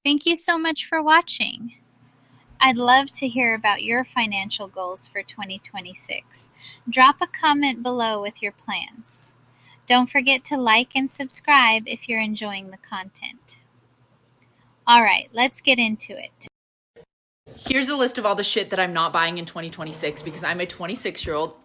Thank you so much for watching. I'd love to hear about your financial goals for 2026. Drop a comment below with your plans. Don't forget to like and subscribe if you're enjoying the content. All right, let's get into it. Here's a list of all the shit that I'm not buying in 2026 because I'm a 26-year-old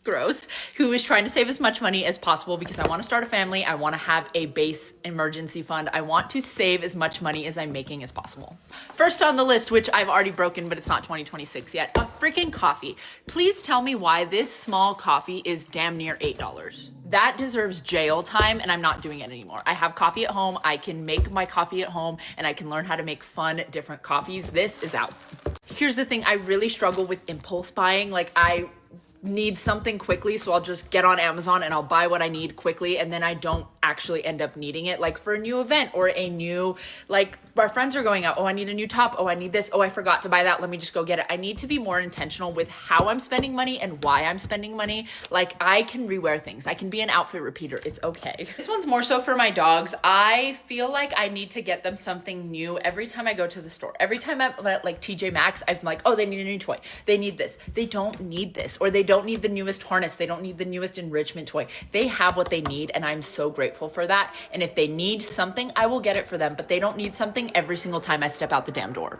gross who is trying to save as much money as possible because I want to start a family. I want to have a base emergency fund. I want to save as much money as I'm making as possible. First on the list, which I've already broken, but it's not 2026 yet, a freaking coffee. Please tell me why this small coffee is damn near $8. That deserves jail time, and I'm not doing it anymore. I have coffee at home. I can make my coffee at home, and I can learn how to make fun, different coffees. This is out. Here's the thing. I really struggle with impulse buying. Like, I need something quickly, so I'll just get on Amazon and I'll buy what I need quickly, and then I don't actually end up needing it, like for a new event or a new, like our friends are going out, oh I need a new top, oh I need this, oh I forgot to buy that, let me just go get it. I need to be more intentional with how I'm spending money and why I'm spending money. Like, I can rewear things, I can be an outfit repeater, it's okay. This one's more so for my dogs. I feel like I need to get them something new every time I go to the store. Every time I'm at like TJ Maxx, I'm like, oh they need a new toy, they need this, they don't need this, or they don't need the newest harness, they don't need the newest enrichment toy. They have what they need, and I'm so grateful for that. And if they need something, I will get it for them, but they don't need something every single time I step out the damn door.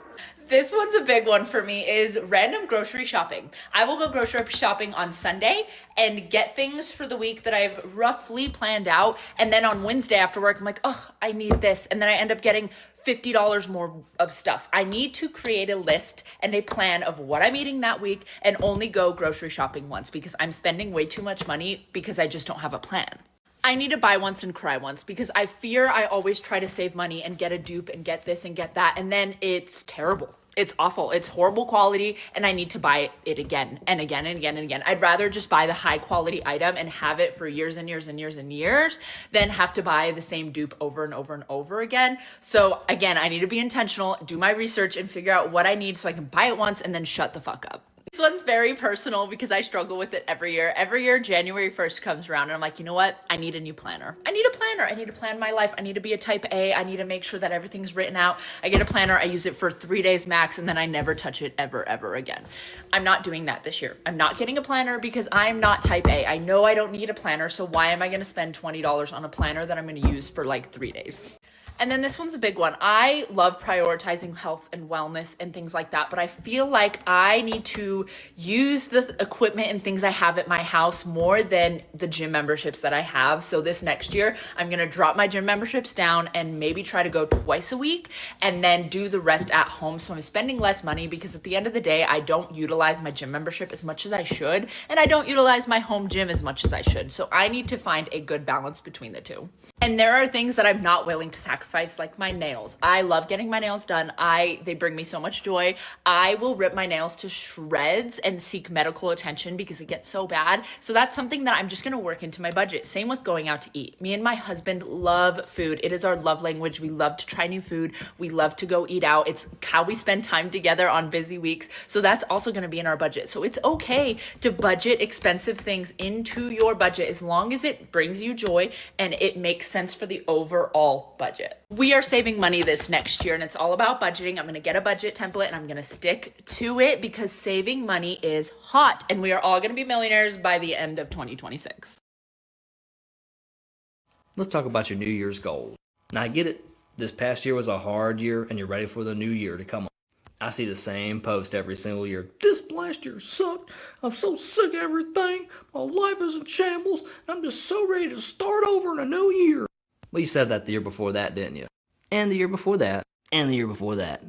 This one's a big one for me, is random grocery shopping. I will go grocery shopping on Sunday and get things for the week that I've roughly planned out, and then on Wednesday after work I'm like, oh I need this, and then I end up getting $50 more of stuff. I need to create a list and a plan of what I'm eating that week and only go grocery shopping once, because I'm spending way too much money because I just don't have a plan. I need to buy once and cry once, because I fear I always try to save money and get a dupe and get this and get that, and then it's terrible. It's awful. It's horrible quality, and I need to buy it again and again and again and again. I'd rather just buy the high quality item and have it for years and years and years and years than have to buy the same dupe over and over and over again. So again, I need to be intentional, do my research, and figure out what I need so I can buy it once and then shut the fuck up. This one's very personal because I struggle with it every year. Every year, January 1st comes around and I'm like, you know what? I need a new planner. I need a planner. I need to plan my life. I need to be a type A. I need to make sure that everything's written out. I get a planner. I use it for 3 days max, and then I never touch it ever again. I'm not doing that this year. I'm not getting a planner because I'm not type A. I know I don't need a planner, so why am I going to spend $20 on a planner that I'm going to use for like 3 days? And then this one's a big one. I love prioritizing health and wellness and things like that, but I feel like I need to use the equipment and things I have at my house more than the gym memberships that I have. So this next year, I'm gonna drop my gym memberships down and maybe try to go twice a week and then do the rest at home. So I'm spending less money, because at the end of the day, I don't utilize my gym membership as much as I should, and I don't utilize my home gym as much as I should. So I need to find a good balance between the two. And there are things that I'm not willing to sacrifice, like my nails. I love getting my nails done. They bring me so much joy. I will rip my nails to shreds and seek medical attention because it gets so bad. So that's something that I'm just gonna work into my budget. Same with going out to eat. Me and my husband love food. It is our love language. We love to try new food. We love to go eat out. It's how we spend time together on busy weeks. So that's also gonna be in our budget. So it's okay to budget expensive things into your budget as long as it brings you joy and it makes sense for the overall budget. We are saving money this next year, and it's all about budgeting. I'm going to get a budget template and I'm going to stick to it because saving money is hot, and we are all going to be millionaires by the end of 2026. Let's talk about your New Year's goals. Now I get it. This past year was a hard year and you're ready for the new year to come on. I see the same post every single year. This last year sucked. I'm so sick of everything. My life is in shambles. I'm just so ready to start over in a new year. Well, you said that the year before that, didn't you? And the year before that. And the year before that.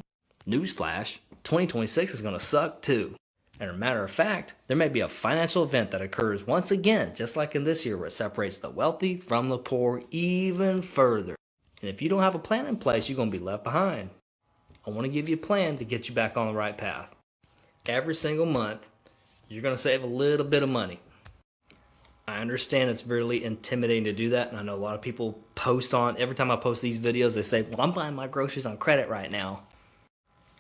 Newsflash, 2026 is going to suck too. And as a matter of fact, there may be a financial event that occurs once again, just like in this year, where it separates the wealthy from the poor even further. And if you don't have a plan in place, you're going to be left behind. I want to give you a plan to get you back on the right path. Every single month, you're going to save a little bit of money. I understand it's really intimidating to do that, and I know a lot of people post on, every time I post these videos, they say, well, I'm buying my groceries on credit right now.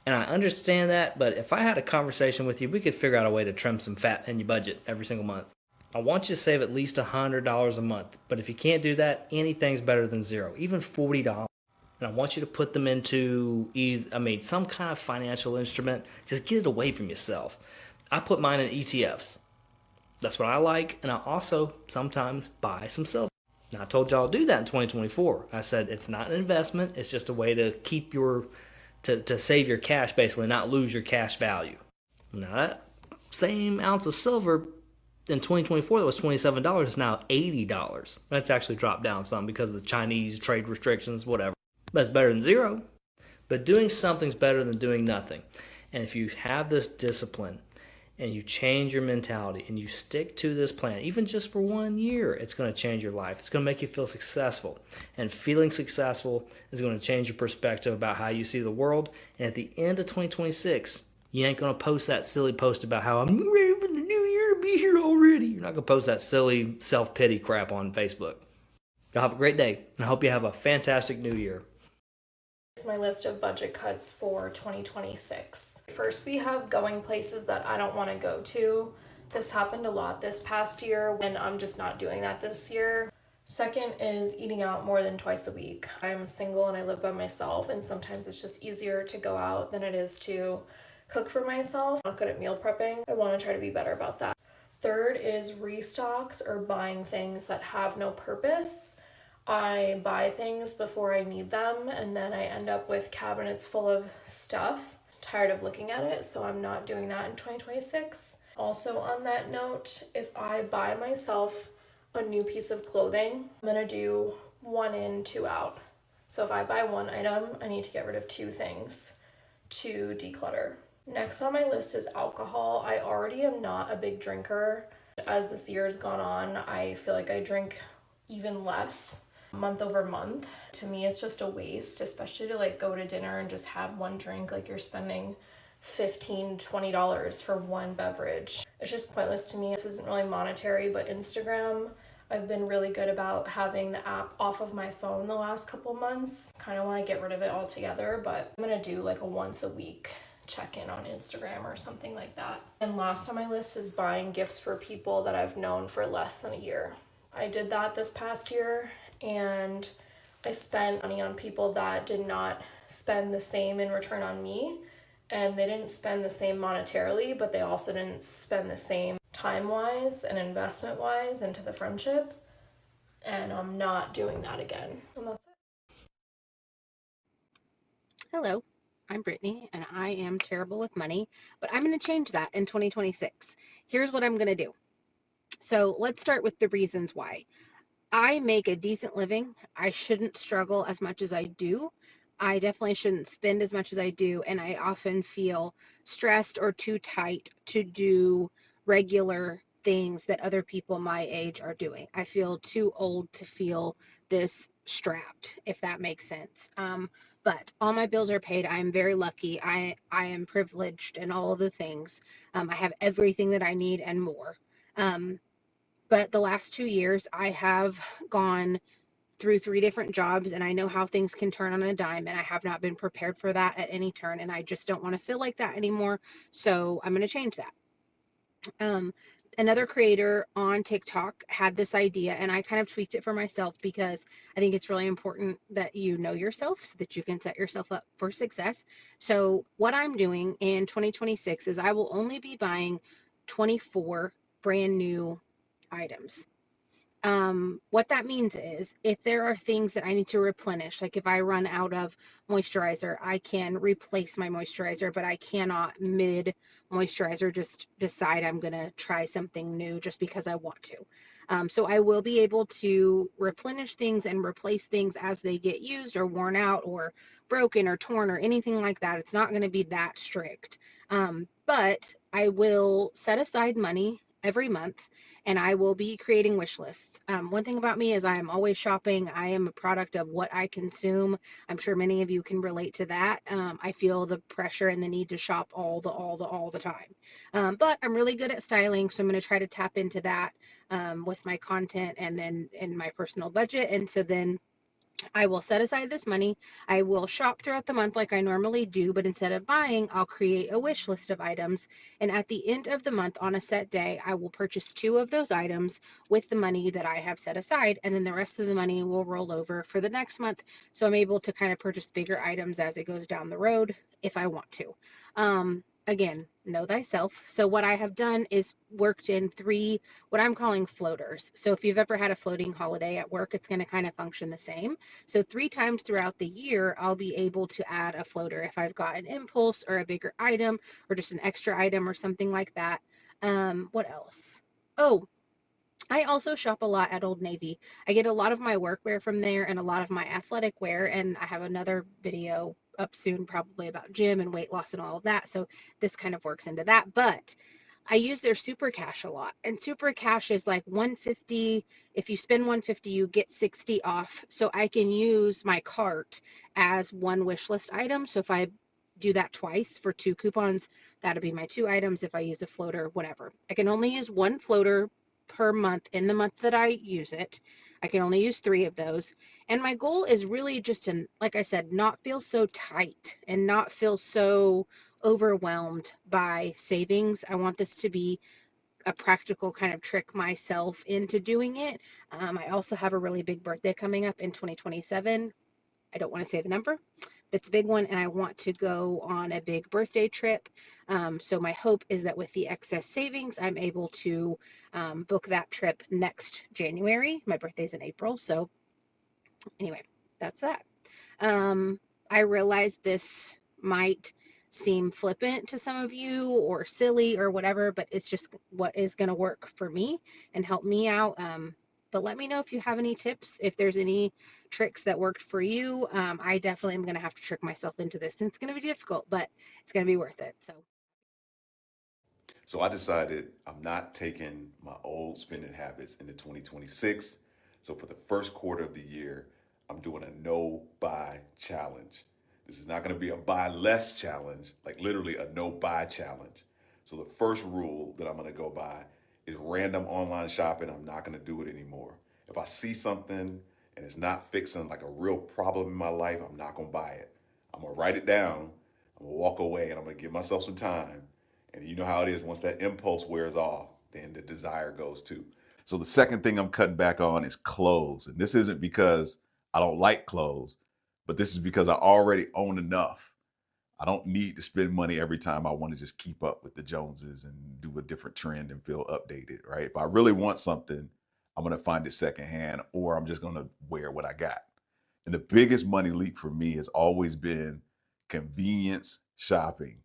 And I understand that, but if I had a conversation with you, we could figure out a way to trim some fat in your budget every single month. I want you to save at least $100 a month, but if you can't do that, anything's better than zero, even $40. And I want you to put them into some kind of financial instrument. Just get it away from yourself. I put mine in ETFs. That's what I like. And I also sometimes buy some silver. Now, I told y'all to do that in 2024. I said it's not an investment. It's just a way to keep to save your cash, basically, not lose your cash value. Now, that same ounce of silver in 2024 that was $27 is now $80. That's actually dropped down some because of the Chinese trade restrictions, whatever. That's better than zero. But doing something's better than doing nothing. And if you have this discipline and you change your mentality and you stick to this plan, even just for 1 year, it's going to change your life. It's going to make you feel successful. And feeling successful is going to change your perspective about how you see the world. And at the end of 2026, you ain't going to post that silly post about how I'm ready for the new year to be here already. You're not going to post that silly self-pity crap on Facebook. Y'all have a great day, and I hope you have a fantastic new year. Here's my list of budget cuts for 2026. First, we have going places that I don't want to go to. This happened a lot this past year, and I'm just not doing that this year. Second is eating out more than twice a week. I'm single and I live by myself, and sometimes it's just easier to go out than it is to cook for myself. I'm not good at meal prepping. I want to try to be better about that. Third is restocks or buying things that have no purpose. I buy things before I need them, and then I end up with cabinets full of stuff. Tired of looking at it, so I'm not doing that in 2026. Also, on that note, if I buy myself a new piece of clothing, I'm gonna do 1 in, 2 out. So if I buy one item, I need to get rid of 2 things to declutter. Next on my list is alcohol. I already am not a big drinker. As this year has gone on, I feel like I drink even less month over month. To me, it's just a waste, especially to like go to dinner and just have one drink. Like you're spending $15, $20 for one beverage. It's just pointless to me. This isn't really monetary, but Instagram, I've been really good about having the app off of my phone the last couple months. Kind of want to get rid of it altogether, but I'm gonna do like a once a week check-in on Instagram or something like that. And last on my list is buying gifts for people that I've known for less than a year. I did that this past year, and I spent money on people that did not spend the same in return on me, and they didn't spend the same monetarily, but they also didn't spend the same time-wise and investment-wise into the friendship, and I'm not doing that again. And that's it. Hello, I'm Brittany, and I am terrible with money, but I'm going to change that in 2026. Here's what I'm going to do. So let's start with the reasons why. I make a decent living. I shouldn't struggle as much as I do. I definitely shouldn't spend as much as I do, and I often feel stressed or too tight to do regular things that other people my age are doing. I feel too old to feel this strapped, if that makes sense. But all my bills are paid. I am very lucky. I am privileged in all of the things. I have everything that I need and more. But the last 2 years, I have gone through 3 different jobs, and I know how things can turn on a dime, and I have not been prepared for that at any turn, and I just don't want to feel like that anymore. So I'm going to change that. Another creator on TikTok had this idea, and I kind of tweaked it for myself because I think it's really important that you know yourself so that you can set yourself up for success. So what I'm doing in 2026 is I will only be buying 24 brand new items. What that means is if there are things that I need to replenish, like if I run out of moisturizer, I can replace my moisturizer, but I cannot mid moisturizer just decide I'm going to try something new just because I want to. So I will be able to replenish things and replace things as they get used or worn out or broken or torn or anything like that. It's not going to be that strict. But I will set aside money every month, and I will be creating wish lists. One thing about me is I am always shopping. I am a product of what I consume. I'm sure many of you can relate to that. I feel the pressure and the need to shop all the time. But I'm really good at styling, so I'm going to try to tap into that with my content and then in my personal budget. And so then I will set aside this money. I will shop throughout the month like I normally do, but instead of buying, I'll create a wish list of items. And at the end of the month, on a set day, I will purchase 2 of those items with the money that I have set aside. And then the rest of the money will roll over for the next month. So I'm able to kind of purchase bigger items as it goes down the road if I want to. Again, know thyself. So what I have done is worked in 3 what I'm calling floaters. So if you've ever had a floating holiday at work, it's going to kind of function the same. So 3 times throughout the year, I'll be able to add a floater if I've got an impulse or a bigger item or just an extra item or something like that. What else? Oh, I also shop a lot at Old Navy. I get a lot of my workwear from there and a lot of my athletic wear. And I have another video up soon, probably about gym and weight loss and all of that. So this kind of works into that. But I use their super cash a lot. And super cash is like 150. If you spend 150, you get 60 off. So I can use my cart as one wish list item. So if I do that twice for 2 coupons, that'll be my 2 items. If I use a floater, whatever. I can only use 1 floater per month in the month that I use it. I can only use 3 of those. And my goal is really just to, like I said, not feel so tight and not feel so overwhelmed by savings. I want this to be a practical kind of trick myself into doing it. I also have a really big birthday coming up in 2027. I don't want to say the number, but it's a big one, and I want to go on a big birthday trip. So my hope is that with the excess savings, I'm able to book that trip next January. My birthday's in April, so anyway, that's that. I realize this might seem flippant to some of you or silly or whatever, but it's just what is going to work for me and help me out. But let me know if you have any tips, if there's any tricks that worked for you. I definitely am going to have to trick myself into this, and it's going to be difficult, but it's going to be worth it. So I decided I'm not taking my old spending habits into 2026. So for the first quarter of the year, I'm doing a no buy challenge. This is not going to be a buy less challenge, like literally a no buy challenge. So the first rule that I'm going to go by is random online shopping. I'm not going to do it anymore. If I see something and it's not fixing like a real problem in my life, I'm not going to buy it. I'm going to write it down. I'm going to walk away and I'm going to give myself some time, and you know how it is, once that impulse wears off, then the desire goes too. So the second thing I'm cutting back on is clothes. And this isn't because I don't like clothes, but this is because I already own enough. I don't need to spend money every time I want to just keep up with the Joneses and do a different trend and feel updated, right? If I really want something, I'm going to find it secondhand, or I'm just going to wear what I got. And the biggest money leap for me has always been convenience shopping,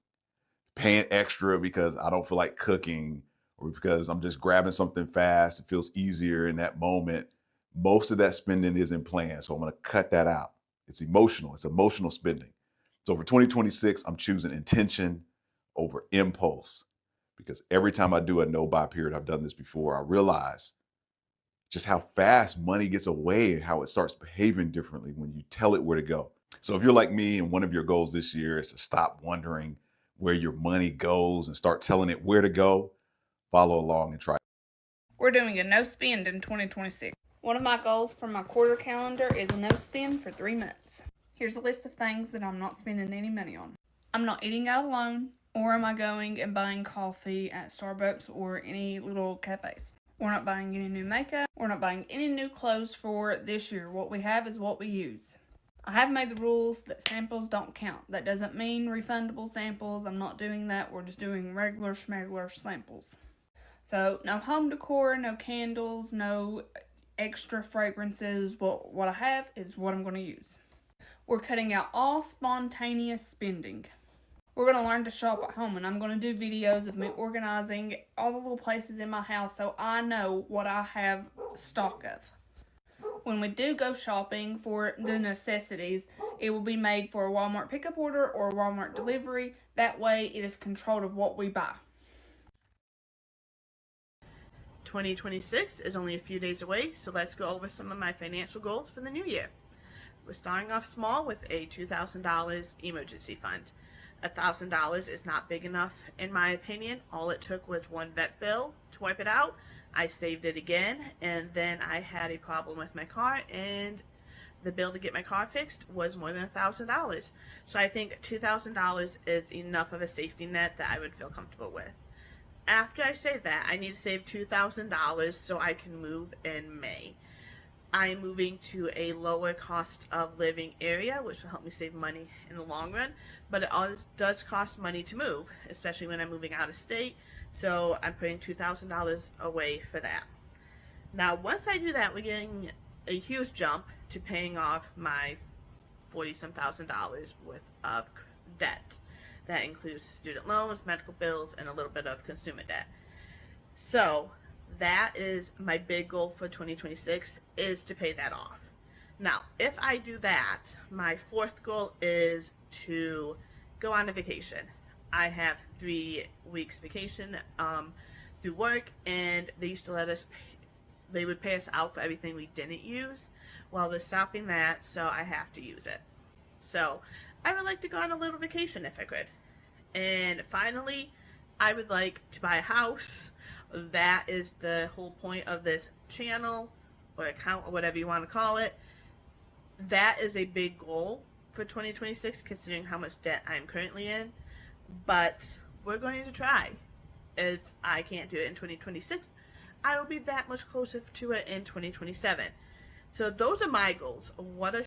paying extra because I don't feel like cooking or because I'm just grabbing something fast. It feels easier in that moment. Most of that spending isn't planned. So I'm going to cut that out. It's emotional. It's emotional spending. So for 2026, I'm choosing intention over impulse, because every time I do a no buy period, I've done this before, I realize just how fast money gets away and how it starts behaving differently when you tell it where to go. So if you're like me and one of your goals this year is to stop wondering where your money goes and start telling it where to go, follow along and try. We're doing a no spend in 2026. One of my goals for my quarter calendar is a no spend for 3 months. Here's a list of things that I'm not spending any money on. I'm not eating out alone, or am I going and buying coffee at Starbucks or any little cafes. We're not buying any new makeup. We're not buying any new clothes for this year. What we have is what we use. I have made the rules that samples don't count. That doesn't mean refundable samples. I'm not doing that. We're just doing regular schmegler samples. So no home decor, no candles, no extra fragrances. What I have is what I'm going to use. We're cutting out all spontaneous spending. We're going to learn to shop at home, and I'm going to do videos of me organizing all the little places in my house so I know what I have stock of. When we do go shopping for the necessities, it will be made for a Walmart pickup order or a Walmart delivery. That way it is controlled of what we buy. 2026 is only a few days away, so let's go over some of my financial goals for the new year. We're starting off small with a $2,000 emergency fund. $1,000 is not big enough, in my opinion. All it took was one vet bill to wipe it out. I saved it again, and then I had a problem with my car, and The bill to get my car fixed was more than $1,000. So I think $2,000 is enough of a safety net that I would feel comfortable with. After I say that, I need to save $2,000 so I can move in May. I'm moving to a lower cost of living area, which will help me save money in the long run, but it always does cost money to move, especially when I'm moving out of state, so I'm putting $2,000 away for that. Now, once I do that, we're getting a huge jump to paying off my 40-some thousand dollars worth of debt. That includes student loans, medical bills, and a little bit of consumer debt. So that is my big goal for 2026, is to pay that off. Now, if I do that, my fourth goal is to go on a vacation. I have 3 weeks vacation through work, and they used to let us they would pay us out for everything we didn't use. Well, they're stopping that, so I have to use it. So I would like to go on a little vacation if I could. And finally, I would like to buy a house. That is the whole point of this channel or account or whatever you want to call it. That is a big goal for 2026 considering how much debt I'm currently in. But we're going to try. If I can't do it in 2026, I will be that much closer to it in 2027. So those are my goals. What are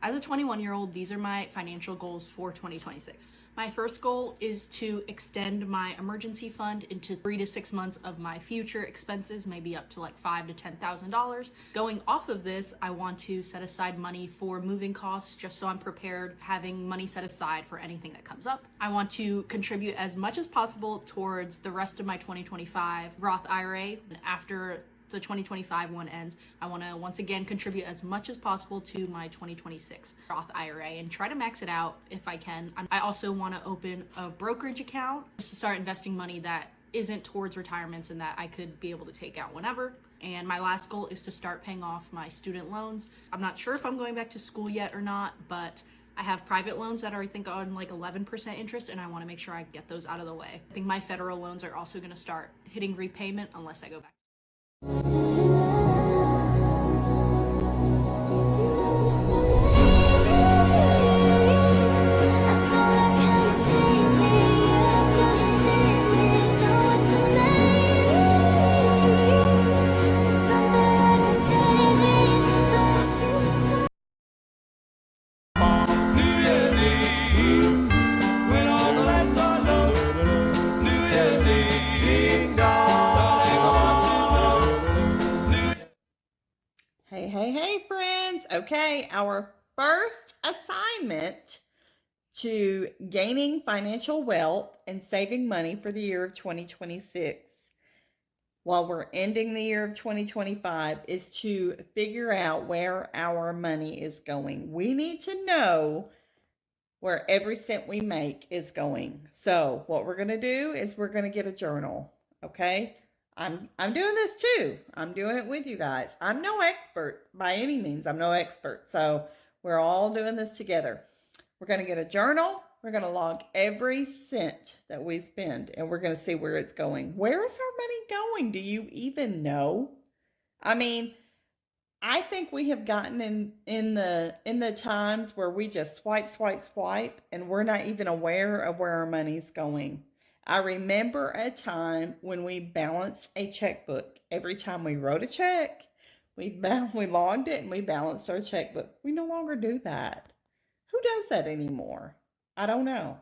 As a 21-year-old, these are my financial goals for 2026. My first goal is to extend my emergency fund into 3 to 6 months of my future expenses, maybe up to like $5,000 to $10,000. Going off of this, I want to set aside money for moving costs, just so I'm prepared, having money set aside for anything that comes up. I want to contribute as much as possible towards the rest of my 2025 Roth IRA. And after the 2025 one ends, I want to once again contribute as much as possible to my 2026 Roth IRA and try to max it out if I can. I also want to open a brokerage account just to start investing money that isn't towards retirements and that I could be able to take out whenever. And my last goal is to start paying off my student loans. I'm not sure if I'm going back to school yet or not, but I have private loans that are, I think, on like 11% interest, and I want to make sure I get those out of the way. I think my federal loans are also going to start hitting repayment unless I go back. Hey, friends. Okay, our first assignment to gaining financial wealth and saving money for the year of 2026, while we're ending the year of 2025, is to figure out where our money is going. We need to know where every cent we make is going. So what we're going to do is we're going to get a journal, okay? I'm doing this too. I'm doing it with you guys. I'm no expert by any means. I'm no expert. So we're all doing this together. We're going to get a journal. We're going to log every cent that we spend, and we're going to see where it's going. Where is our money going? Do you even know? I mean, I think we have gotten in the times where we just swipe, and we're not even aware of where our money's going. I remember a time when we balanced a checkbook. Every time we wrote a check, we logged it and we balanced our checkbook. We no longer do that. Who does that anymore? I don't know.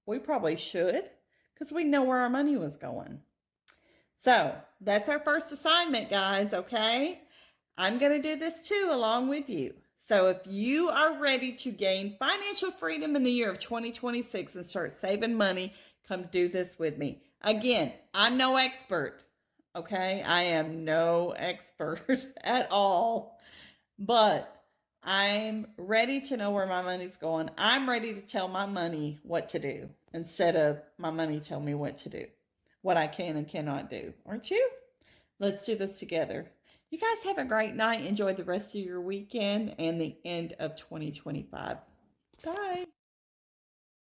We probably should, because we know where our money was going. So that's our first assignment, guys, okay? I'm going to do this too along with you. So if you are ready to gain financial freedom in the year of 2026 and start saving money, come do this with me. Again, I'm no expert, okay? I am no expert at all, but I'm ready to know where my money's going. I'm ready to tell my money what to do instead of my money tell me what to do, what I can and cannot do. Aren't you? Let's do this together. You guys have a great night. Enjoy the rest of your weekend and the end of 2025. Bye.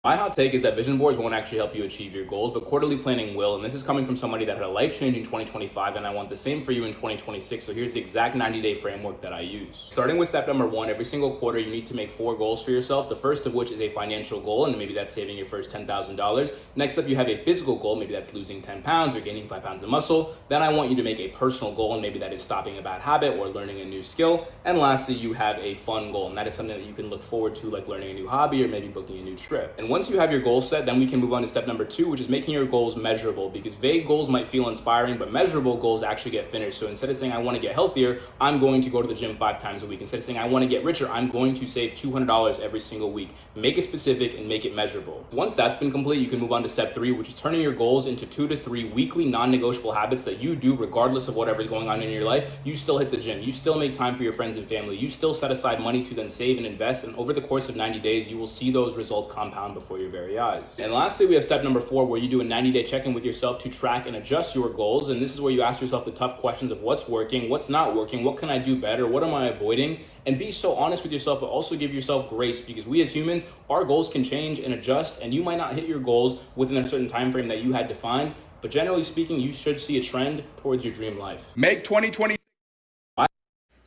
My hot take is that vision boards won't actually help you achieve your goals, but quarterly planning will. And this is coming from somebody that had a life-changing 2025, and I want the same for you in 2026. So here's the exact 90-day framework that I use. Starting with step number 1, every single quarter you need to make 4 goals for yourself. The first of which is a financial goal, and maybe that's saving your first $10,000. Next up, you have a physical goal, maybe that's losing 10 pounds or gaining 5 pounds of muscle. Then I want you to make a personal goal, and maybe that is stopping a bad habit or learning a new skill. And lastly, you have a fun goal, and that is something that you can look forward to, like learning a new hobby or maybe booking a new trip. And once you have your goals set, then we can move on to step number 2, which is making your goals measurable, because vague goals might feel inspiring, but measurable goals actually get finished. So instead of saying I want to get healthier, I'm going to go to the gym 5 times a week. Instead of saying I want to get richer, I'm going to save $200 every single week. Make it specific and make it measurable. Once that's been complete, you can move on to step 3, which is turning your goals into 2 to 3 weekly non-negotiable habits that you do regardless of whatever's going on in your life. You still hit the gym, you still make time for your friends and family, you still set aside money to then save and invest, and over the course of 90 days, you will see those results compound before your very eyes. And lastly, we have step number 4, where you do a 90-day check-in with yourself to track and adjust your goals. And this is where you ask yourself the tough questions of what's working, what's not working, what can I do better, what am I avoiding, and be so honest with yourself, but also give yourself grace, because we as humans, our goals can change and adjust, and you might not hit your goals within a certain time frame that you had defined, but generally speaking, you should see a trend towards your dream life. Make 2020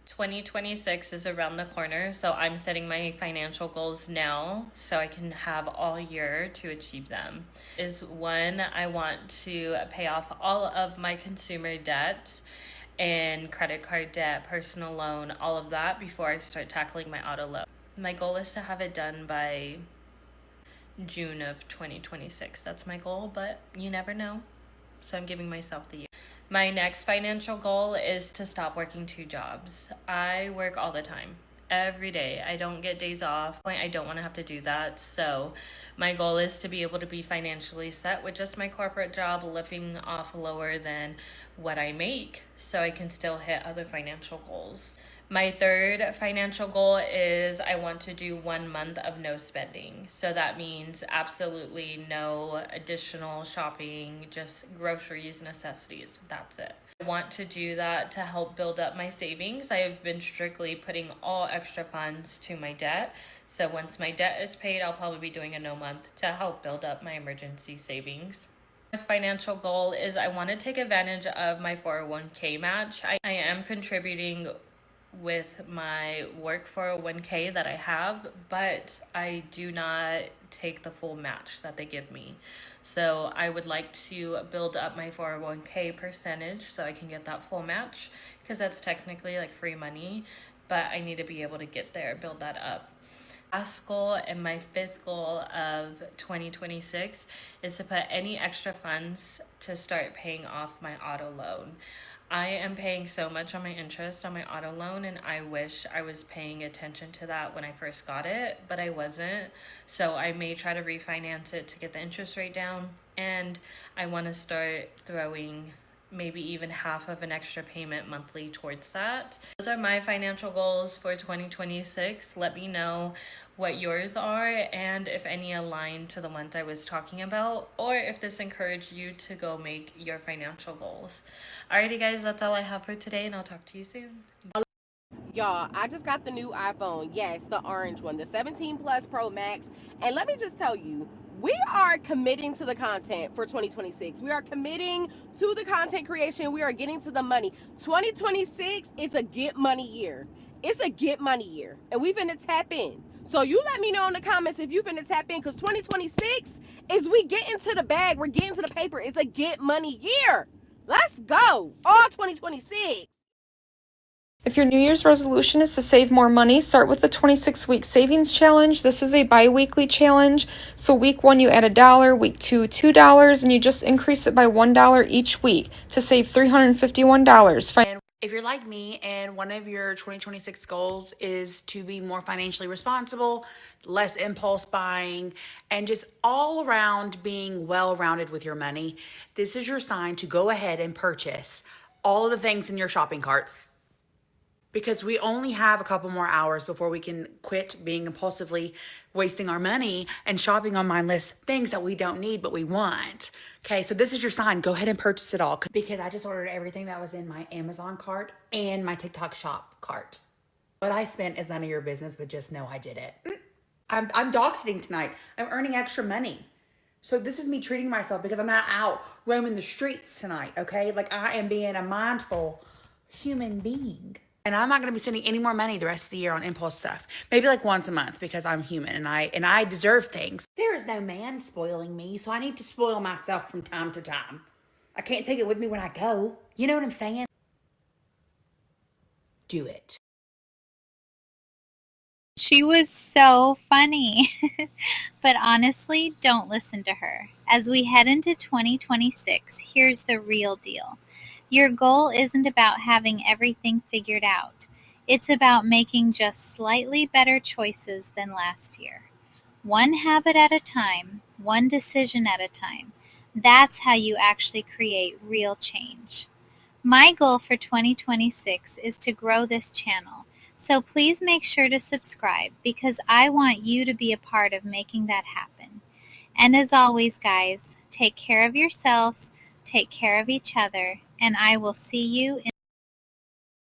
2026 is around the corner, so I'm setting my financial goals now so I can have all year to achieve them. Is one, I want to pay off all of my consumer debt and credit card debt, personal loan, all of that before I start tackling my auto loan. My goal is to have it done by June of 2026. That's my goal, but you never know. So I'm giving myself the year. My next financial goal is to stop working 2 jobs. I work all the time, every day. I don't get days off. I don't want to have to do that. So my goal is to be able to be financially set with just my corporate job, living off lower than what I make, so I can still hit other financial goals. My third financial goal is I want to do 1 month of no spending. So that means absolutely no additional shopping, just groceries, necessities. That's it. I want to do that to help build up my savings. I have been strictly putting all extra funds to my debt. So once my debt is paid, I'll probably be doing a no month to help build up my emergency savings. This financial goal is I want to take advantage of my 401k match. I am contributing with my work 401k that I have, but I do not take the full match that they give me. So I would like to build up my 401k percentage so I can get that full match, because that's technically like free money, but I need to be able to get there, build that up. Last goal and my 5th goal of 2026 is to put any extra funds to start paying off my auto loan. I am paying so much on my interest on my auto loan, and I wish I was paying attention to that when I first got it, but I wasn't. So I may try to refinance it to get the interest rate down, and I want to start throwing maybe even half of an extra payment monthly towards that. Those are my financial goals for 2026. Let me know what yours are and if any align to the ones I was talking about, or if this encouraged you to go make your financial goals. Alrighty guys, that's all I have for today, and I'll talk to you soon. Y'all, I just got the new iPhone. Yes, the orange one, the 17 Plus Pro Max. And let me just tell you, we are committing to the content for 2026. We are committing to the content creation. We are getting to the money. 2026 is a get money year. It's a get money year. And we finna tap in. So you let me know in the comments if you finna tap in, because 2026 is we get into the bag. We're getting to the paper. It's a get money year. Let's go. All 2026. If your New Year's resolution is to save more money, start with the 26-week savings challenge. This is a bi-weekly challenge. So week 1 you add $1, week 2 $2, and you just increase it by $1 each week to save $351. And if you're like me and one of your 2026 goals is to be more financially responsible, less impulse buying, and just all around being well-rounded with your money, this is your sign to go ahead and purchase all of the things in your shopping carts, because we only have a couple more hours before we can quit being impulsively wasting our money and shopping on mindless things that we don't need but we want. Okay, so this is your sign. Go ahead and purchase it all, because I just ordered everything that was in my Amazon cart and my TikTok shop cart. What I spent is none of your business, but just know I did it. I'm dog sitting tonight. I'm earning extra money. So this is me treating myself because I'm not out roaming the streets tonight, okay? Like I am being a mindful human being. And I'm not going to be spending any more money the rest of the year on impulse stuff. Maybe like once a month because I'm human and I deserve things. There is no man spoiling me, so I need to spoil myself from time to time. I can't take it with me when I go. You know what I'm saying? Do it. She was so funny. But honestly, don't listen to her. As we head into 2026, here's the real deal. Your goal isn't about having everything figured out. It's about making just slightly better choices than last year. One habit at a time, one decision at a time. That's how you actually create real change. My goal for 2026 is to grow this channel, so please make sure to subscribe because I want you to be a part of making that happen. And as always, guys, take care of yourselves, take care of each other, and I will see you in